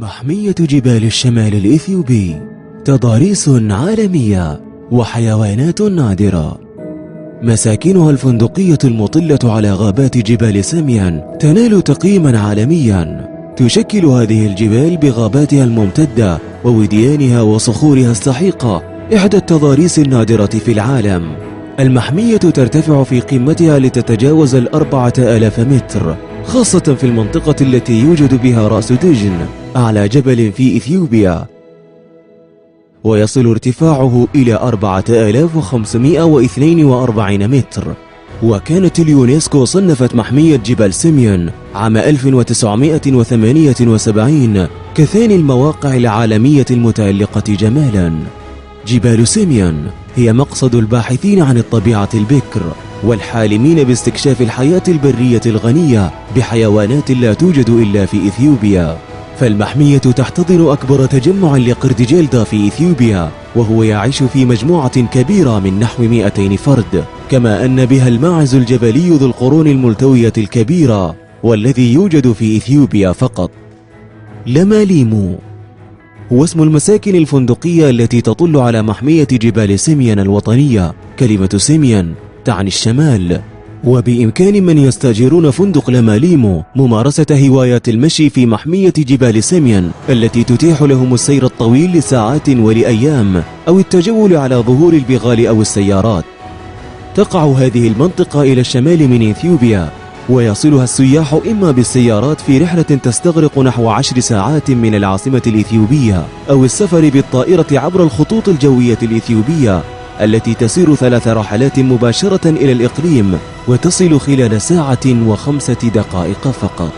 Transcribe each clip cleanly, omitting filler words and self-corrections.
محمية جبال الشمال الإثيوبي تضاريس عالمية وحيوانات نادرة. مساكنها الفندقية المطلة على غابات جبال سميان تنال تقييما عالميا. تشكل هذه الجبال بغاباتها الممتدة ووديانها وصخورها السحيقة إحدى التضاريس النادرة في العالم. المحمية ترتفع في قمتها لتتجاوز 4000 متر، خاصة في المنطقة التي يوجد بها رأس دجن أعلى جبل في إثيوبيا، ويصل ارتفاعه إلى 4542 متر. وكانت اليونسكو صنفت محمية جبال سميان عام 1978 كثاني المواقع العالمية المتألقة جمالا. جبال سميان هي مقصد الباحثين عن الطبيعة البكر والحالمين باستكشاف الحياة البرية الغنية بحيوانات لا توجد إلا في إثيوبيا. فالمحمية تحتضن أكبر تجمع لقرد جلدا في إثيوبيا، وهو يعيش في مجموعة كبيرة من نحو 200 فرد، كما أن بها الماعز الجبلي ذو القرون الملتوية الكبيرة والذي يوجد في إثيوبيا فقط. لماليمو هو اسم المساكن الفندقية التي تطل على محمية جبال سميان الوطنية. كلمة سميان تعني الشمال، وبإمكان من يستأجرون فندق لماليمو ممارسة هوايات المشي في محمية جبال سميان التي تتيح لهم السير الطويل لساعات ولأيام، أو التجول على ظهور البغال أو السيارات. تقع هذه المنطقة إلى الشمال من إثيوبيا، ويصلها السياح إما بالسيارات في رحلة تستغرق نحو 10 ساعات من العاصمة الإثيوبية، أو السفر بالطائرة عبر الخطوط الجوية الإثيوبية التي تسير 3 رحلات مباشرة إلى الإقليم وتصل خلال 1 ساعة و5 دقائق فقط.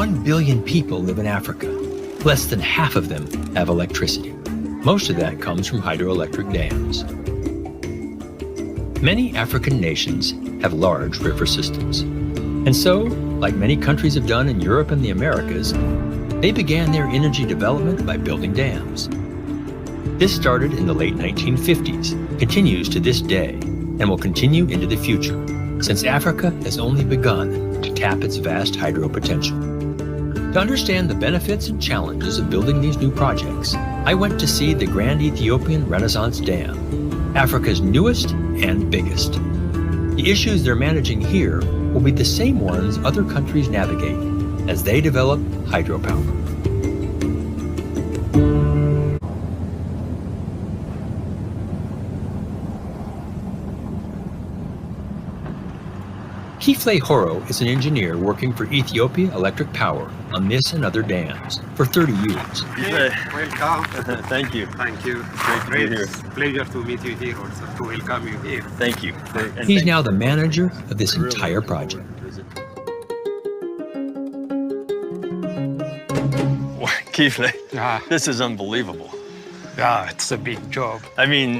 One billion people live in Africa. Less than half of them have electricity. Most of that comes from hydroelectric dams. Many African nations have large river systems. And so, like many countries have done in Europe and the Americas, they began their energy development by building dams. This started in the late 1950s, continues to this day, and will continue into the future, since Africa has only begun to tap its vast hydro potential. To understand the benefits and challenges of building these new projects, I went to see the Grand Ethiopian Renaissance Dam, Africa's newest and biggest. The issues they're managing here will be the same ones other countries navigate as they develop hydropower. Kifle Horo is an engineer working for Ethiopiya Electric Power on this and other dams for 30 years. Welcome. Thank you. Thank you. Great to be here. Pleasure to meet you here also, to welcome you here. Thank you. He's now the manager of this entire project. Kifle, Ah, this is unbelievable. yeah, it's a big job. I mean,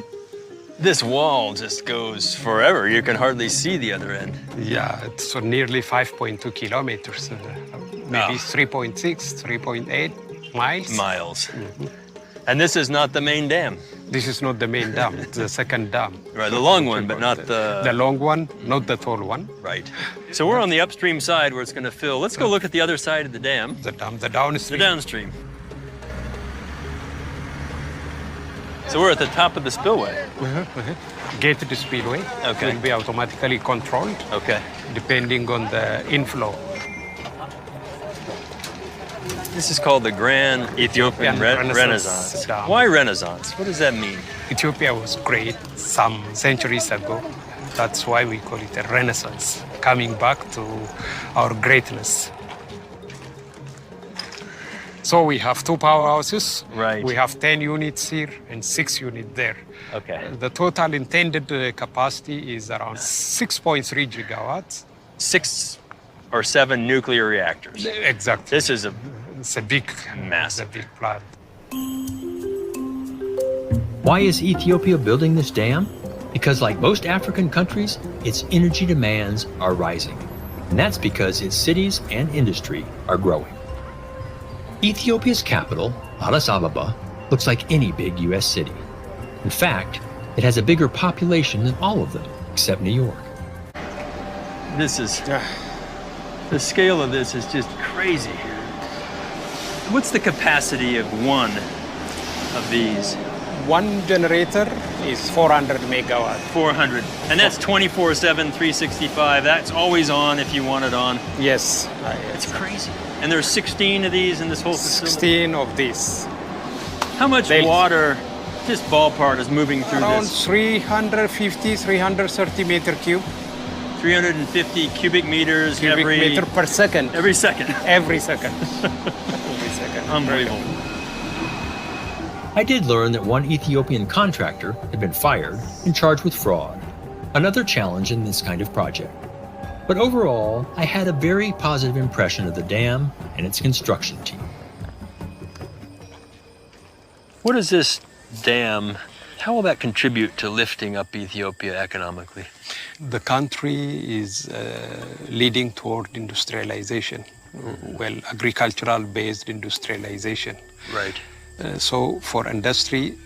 this wall just goes forever. You can hardly see the other end. Yeah, it's nearly 5.2 kilometers, maybe 3.6, 3.8 miles. Miles. And this is not the main dam. This is not the main dam, it's the second dam. Right, the long one, but not the... The long one, not the tall one. Right. So we're on the upstream side where it's going to fill. Let's go look at the other side of the dam. The downstream. The downstream. So we're at the top of the spillway. Gate to spillway. Okay. Will be automatically controlled Okay. depending on the inflow. This is called the Grand Ethiopian Renaissance Renaissance. Dam. Why Renaissance? What does that mean? Ethiopia was great some centuries ago. That's why we call it a renaissance, coming back to our greatness. So we have 2 powerhouses. Right. We have 10 units here and 6 units there. Okay. The total intended capacity is around 6.3 gigawatts. 6 or 7 nuclear reactors. Exactly. This is It's a big, massive. It's a big plant. Why is Ethiopia building this dam? Because like most African countries, its energy demands are rising. And that's because its cities and industry are growing. Ethiopia's capital, Addis Ababa, looks like any big US city. In fact, it has a bigger population than all of them, except New York. This is, the scale of this is just crazy here. What's the capacity of one of these? One generator is 400 megawatts. 400. And that's 24/7, 365. That's always on if you want it on. Yes. It's crazy. And there's 16 of these in this whole facility? 16 of these. How much water, just ballpark, is moving through Around this? 350, 330 meter cube. 350 cubic meters Cubic meter per second. Every second. Every second. Every second. Unbelievable. I did learn that one Ethiopian contractor had been fired and charged with fraud, another challenge in this kind of project. But overall, I had a very positive impression of the dam and its construction team. What does this dam, how will that contribute to lifting up Ethiopia economically? The country is leading toward industrialization, well, agricultural-based industrialization. Right. So for industry,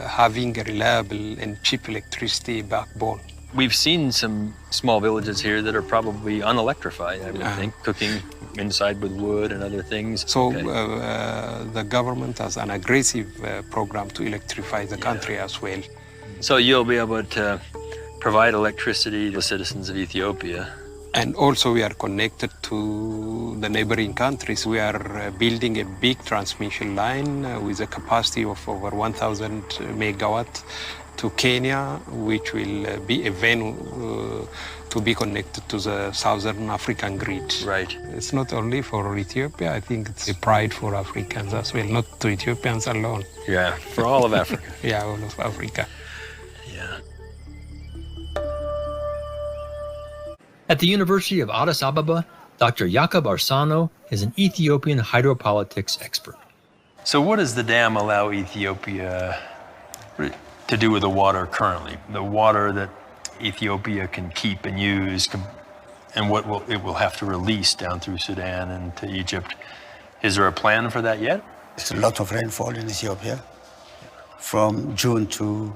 having a reliable and cheap electricity backbone. We've seen some small villages here that are probably unelectrified, I would think, cooking inside with wood and other things. So the government has an aggressive program to electrify the country as well. So you'll be able to provide electricity to citizens of Ethiopia. And also we are connected to the neighboring countries. We are building a big transmission line with a capacity of over 1,000 megawatt to Kenya, which will be a venue to be connected to the Southern African grid. Right. It's not only for Ethiopia, I think it's a pride for Africans as well, not to Ethiopians alone. Yeah, for all of Africa. Yeah, all of Africa. Yeah. At the University of Addis Ababa, Dr. Jakob Arsano is an Ethiopian hydropolitics expert. So what does the dam allow Ethiopia to do with the water currently? The water that Ethiopia can keep and use, and what it will have to release down through Sudan and to Egypt. Is there a plan for that yet? It's a lot of rainfall in Ethiopia from June to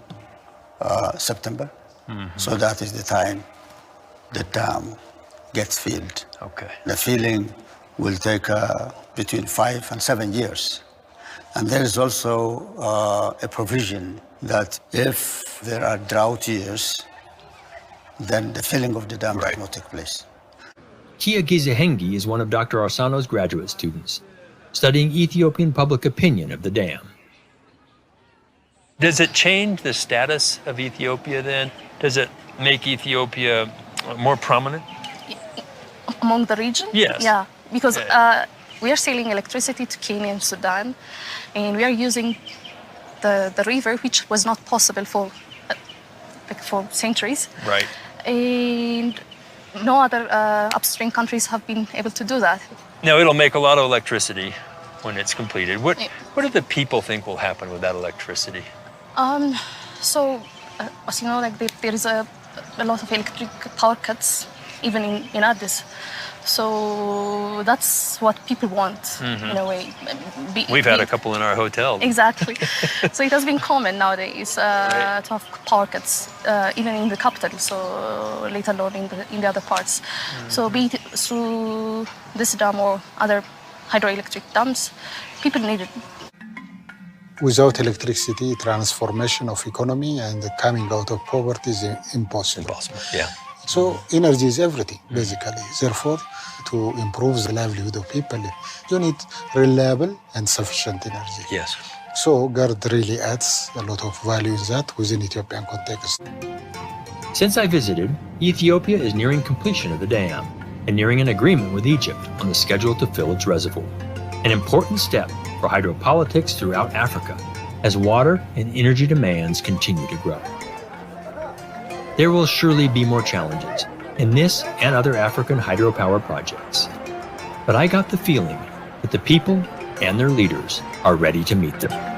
September. So that is the time the dam gets filled. Okay. The filling will take between 5 and 7 years. And there is also a provision that if there are drought years, then the filling of the dam does not take place. Kia Gizehengi is one of Dr. Arsano's graduate students, studying Ethiopian public opinion of the dam. Does it change the status of Ethiopia then? Does it make Ethiopia more prominent? Among the region? Yes. Yeah, because we are selling electricity to Kenya and Sudan, and we are using the river, which was not possible for centuries. Right. And no other upstream countries have been able to do that. Now, it'll make a lot of electricity when it's completed. What do the people think will happen with that electricity? So, as you know, like there is a lot of electric power cuts, even in Addis. So that's what people want, in a way. We've had a couple in our hotel. Exactly. So it has been common nowadays to have power cuts, even in the capital, so let alone in the other parts. So be it through this dam or other hydroelectric dams, people need it. Without electricity, transformation of economy and coming out of poverty is impossible. Yeah. So energy is everything, basically. Therefore, to improve the livelihood of people, you need reliable and sufficient energy. Yes. So GERD really adds a lot of value in that within Ethiopian context. Since I visited, Ethiopia is nearing completion of the dam and nearing an agreement with Egypt on the schedule to fill its reservoir. an important step for hydropolitics throughout Africa as water and energy demands continue to grow. There will surely be more challenges in this and other African hydropower projects, but I got the feeling that the people and their leaders are ready to meet them.